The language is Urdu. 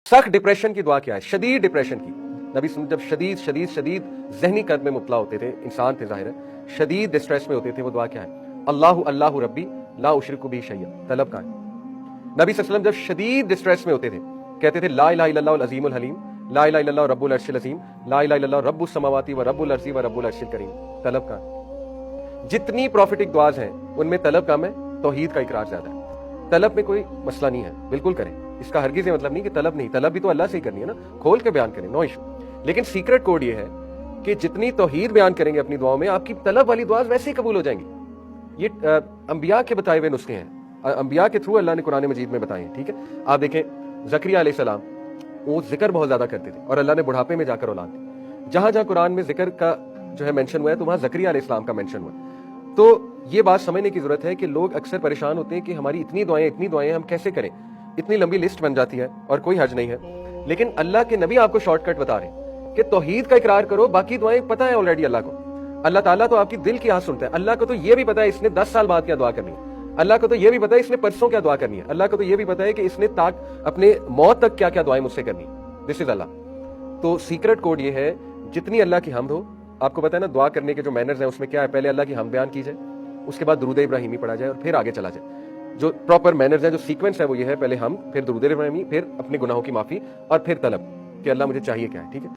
سخت ڈپریشن کی دعا کیا ہے؟ شدید ڈپریشن کی نبی جب شدید ذہنی قرب میں مبتلا ہوتے تھے، انسان تھے ظاہر ہے، شدید ڈسٹریس میں ہوتے تھے، وہ دعا کیا ہے؟ اللہ ربی لا اشرک بہ شیئا، طلب کا ہے۔ نبی صلی اللہ علیہ وسلم جب شدید ڈسٹریس میں ہوتے تھے کہتے تھے لا الہ الا اللہ العظیم الحلیم، لا الہ الا اللہ رب العرش العظیم، لا الہ الا اللہ رب السماوات و رب الارض و رب العرش الکریم، طلب کا ہے۔ جتنی پروفیٹک دعاز ہیں ان میں طلب کم ہے، توحید کا اقرار زیادہ ہے۔ طلب میں کوئی مسئلہ نہیں ہے، بالکل کریں، اس کا ہرگز یہ مطلب نہیں کہ طلب نہیں، طلب بھی تو اللہ سے ہی کرنی ہے نا، کھول کے بیان کریں، نو ایشو۔ لیکن سیکرٹ کوڈ یہ ہے کہ جتنی توحید بیان کریں گے اپنی دعاؤں میں، آپ کی طلب والی دعاز ویسے ہی قبول ہو جائیں گی۔ یہ انبیاء کے بتائے ہوئے نسخے ہیں، انبیاء کے تھرو اللہ نے قرآن مجید میں بتائے ہیں، ٹھیک ہے۔ آپ دیکھیں زکریا علیہ السلام، وہ ذکر بہت زیادہ کرتے تھے اور اللہ نے بڑھاپے میں جا کر اولاد دی۔ جہاں جہاں قرآن میں ذکر کا جو ہے مینشن ہوا ہے تو وہاں زکریا علیہ السلام کا مینشن ہوا ہے۔ تو یہ بات سمجھنے کی ضرورت ہے کہ لوگ اکثر پریشان ہوتے ہیں کہ ہماری اتنی دعائیں ہم کیسے کریں، اتنی لمبی لسٹ بن جاتی ہے اور کوئی حرج نہیں ہے۔ لیکن اللہ کے نبی آپ کو شارٹ کٹ بتا رہے ہیں کہ توحید کا اقرار کرو، باقی دعائیں پتہ ہے آلریڈی اللہ کو۔ اللہ تعالیٰ تو آپ کی دل کی آواز سنتا ہے، اللہ کو تو یہ بھی پتا ہے اس نے 10 سال بعد کیا دعا کرنی ہے، اللہ کو تو یہ بھی پتا ہے اس نے پرسوں کیا دعا کرنی ہے، اللہ کو تو یہ بھی پتا ہے کہ اس نے اپنے موت تک کیا کیا دعائیں مجھ سے کرنی ہے۔ دس از اللہ۔ تو سیکرٹ کوڈ یہ ہے، جتنی اللہ کی حمد ہو، آپ کو پتا ہے نا دعا کرنے کے جو مینرز ہیں اس میں کیا ہے، پہلے اللہ کی حمد بیان کی جائے، اس کے بعد درود ابراہیمی پڑھا جائے اور پھر آگے چلا جائے۔ جو پراپر مینرز ہیں، جو سیکوینس ہے وہ یہ ہے، پہلے ہم، پھر درود ابراہیمی، پھر اپنے گناہوں کی معافی اور پھر طلب کہ اللہ مجھے چاہیے کیا ہے، ٹھیک ہے۔